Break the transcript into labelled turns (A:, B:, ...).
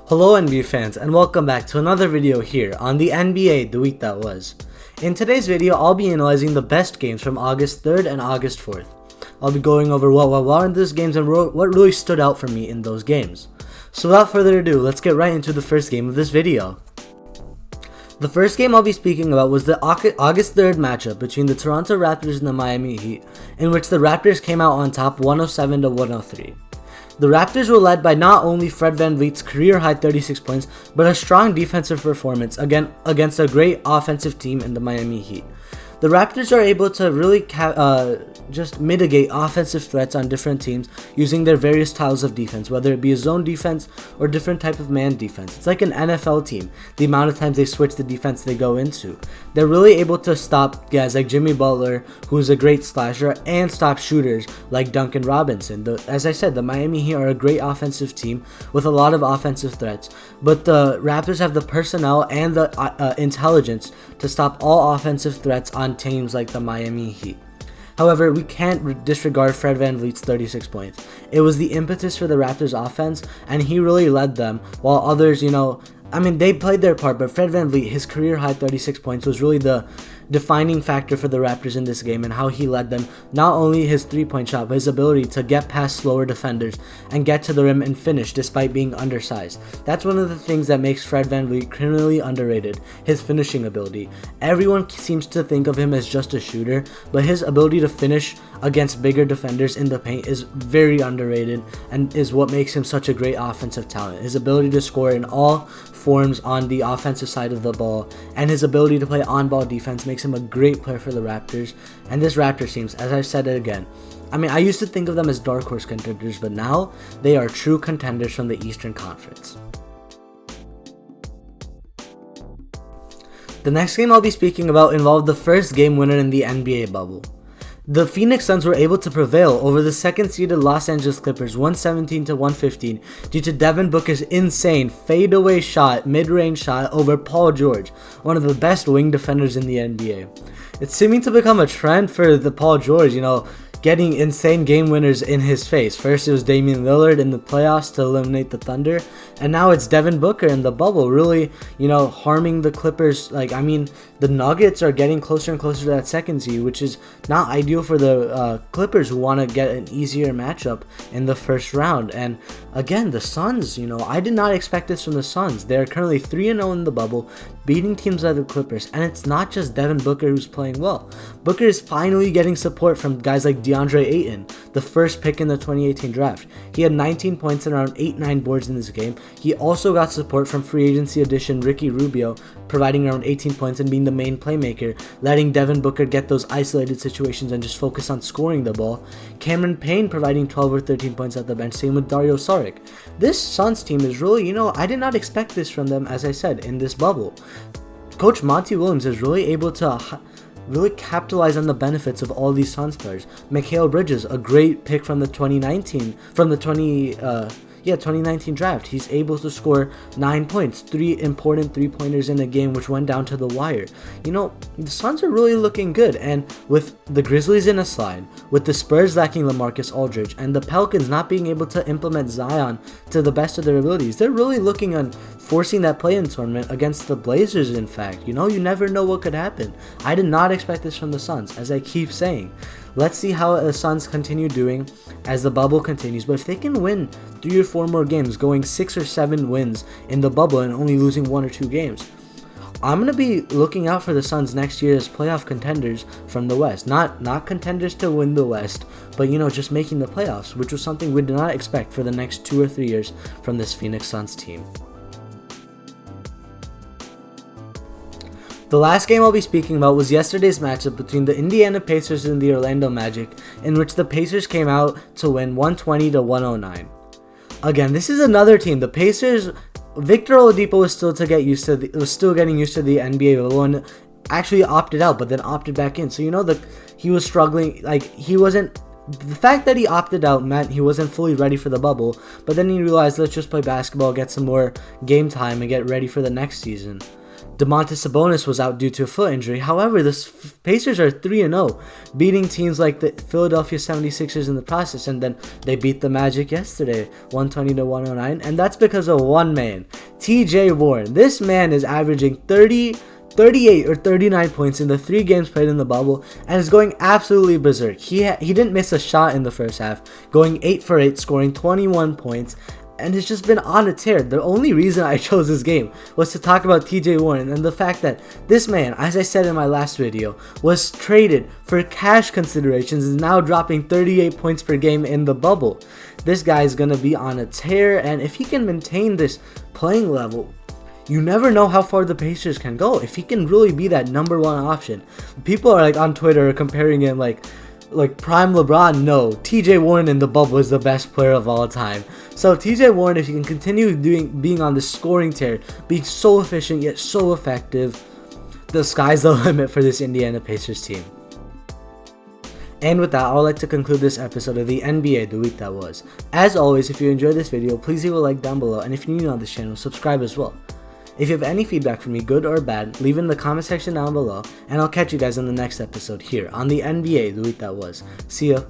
A: Hello NBA fans, and welcome back to another video here on the NBA the week that was. In today's video, I'll be analyzing the best games from August 3rd and August 4th. I'll be going over what were in those games and what really stood out for me in those games. So without further ado, let's get right into the first game of this video. The first game I'll be speaking about was the August 3rd matchup between the Toronto Raptors and the Miami Heat, in which the Raptors came out on top 107 to 103. The Raptors were led by not only Fred VanVleet's career-high 36 points, but a strong defensive performance against a great offensive team in the Miami Heat. The Raptors are able to really just mitigate offensive threats on different teams using their various styles of defense, whether it be a zone defense or different type of man defense. It's like an NFL team, the amount of times they switch the defense they go into. They're really able to stop guys like Jimmy Butler, who's a great slasher, and stop shooters like Duncan Robinson. As I said, the Miami Heat are a great offensive team with a lot of offensive threats, but the Raptors have the personnel and the intelligence to stop all offensive threats on teams like the Miami Heat. However, we can't disregard Fred VanVleet's 36 points. It was the impetus for the Raptors offense, and he really led them, while others, they played their part, but Fred VanVleet, his career-high 36 points, was really the defining factor for the Raptors in this game and how he led them. Not only his three-point shot, but his ability to get past slower defenders and get to the rim and finish despite being undersized. That's one of the things that makes Fred VanVleet criminally underrated, his finishing ability. Everyone seems to think of him as just a shooter, but his ability to finish against bigger defenders in the paint is very underrated and is what makes him such a great offensive talent. His ability to score in all forms on the offensive side of the ball and his ability to play on-ball defense makes him a great player for the Raptors. And this Raptors team, as I've said it again, I used to think of them as dark horse contenders, but now they are true contenders from the Eastern Conference. The next game I'll be speaking about involved the first game winner in the NBA bubble. The Phoenix Suns were able to prevail over the second-seeded Los Angeles Clippers 117 to 115 due to Devin Booker's insane fadeaway shot, mid-range shot over Paul George, one of the best wing defenders in the NBA. It's seeming to become a trend for the Paul George, getting insane game winners in his face. First it was Damian Lillard in the playoffs to eliminate the Thunder, and now it's Devin Booker in the bubble, really, harming the Clippers. The Nuggets are getting closer and closer to that second seed, which is not ideal for the Clippers, who want to get an easier matchup in the first round. And again, the Suns, I did not expect this from the Suns. They're currently 3-0 in the bubble, beating teams like the Clippers, and it's not just Devin Booker who's playing well. Booker is finally getting support from guys like DeAndre Ayton, the first pick in the 2018 draft. He had 19 points and around 8-9 boards in this game. He also got support from free agency addition Ricky Rubio, providing around 18 points and being the main playmaker, letting Devin Booker get those isolated situations and just focus on scoring the ball. Cameron Payne providing 12 or 13 points at the bench, same with Dario Saric. This Suns team is really, I did not expect this from them, as I said, in this bubble. Coach Monty Williams is really able to really capitalize on the benefits of all these Suns players. Mikal Bridges, a great pick from the 2019 draft. He's able to score 9 points, 3 important three-pointers in a game which went down to the wire. The Suns are really looking good, and with the Grizzlies in a slide, with the Spurs lacking LaMarcus Aldridge, and the Pelicans not being able to implement Zion to the best of their abilities, they're really looking on forcing that play-in tournament against the Blazers, in fact. You never know what could happen. I did not expect this from the Suns, as I keep saying. Let's see how the Suns continue doing as the bubble continues, but if they can win 3 or 4 more games, going 6 or 7 wins in the bubble and only losing 1 or 2 games, I'm going to be looking out for the Suns next year as playoff contenders from the West. Not contenders to win the West, but just making the playoffs, which was something we did not expect for the next 2 or 3 years from this Phoenix Suns team. The last game I'll be speaking about was yesterday's matchup between the Indiana Pacers and the Orlando Magic, in which the Pacers came out to win 120 to 109. Again, this is another team. The Pacers, Victor Oladipo was still getting used to the NBA bubble and actually opted out, but then opted back in. So he was struggling. The fact that he opted out meant he wasn't fully ready for the bubble, but then he realized, let's just play basketball, get some more game time, and get ready for the next season. Domantas Sabonis was out due to a foot injury. However, the Pacers are 3-0, beating teams like the Philadelphia 76ers in the process, and then they beat the Magic yesterday, 120-109, and that's because of one man, TJ Warren. This man is averaging 38 or 39 points in the 3 games played in the bubble and is going absolutely berserk. He didn't miss a shot in the first half, going 8 for 8, scoring 21 points, and it's just been on a tear. The only reason I chose this game was to talk about TJ Warren and the fact that this man, as I said in my last video, was traded for cash considerations and is now dropping 38 points per game in the bubble. This guy is going to be on a tear, and if he can maintain this playing level, you never know how far the Pacers can go. If he can really be that number 1 option. People are like on Twitter comparing him like prime LeBron. No, TJ Warren in the bubble is the best player of all time. So TJ Warren, if he can continue being on this scoring tear, being so efficient yet so effective, the sky's the limit for this Indiana Pacers team. And with that, I would like to conclude this episode of the NBA The Week That Was. As always, if you enjoyed this video, please leave a like down below, and if you're new on this channel, subscribe as well. If you have any feedback for me, good or bad, leave it in the comment section down below, and I'll catch you guys in the next episode here on the NBA The Week That Was. See ya.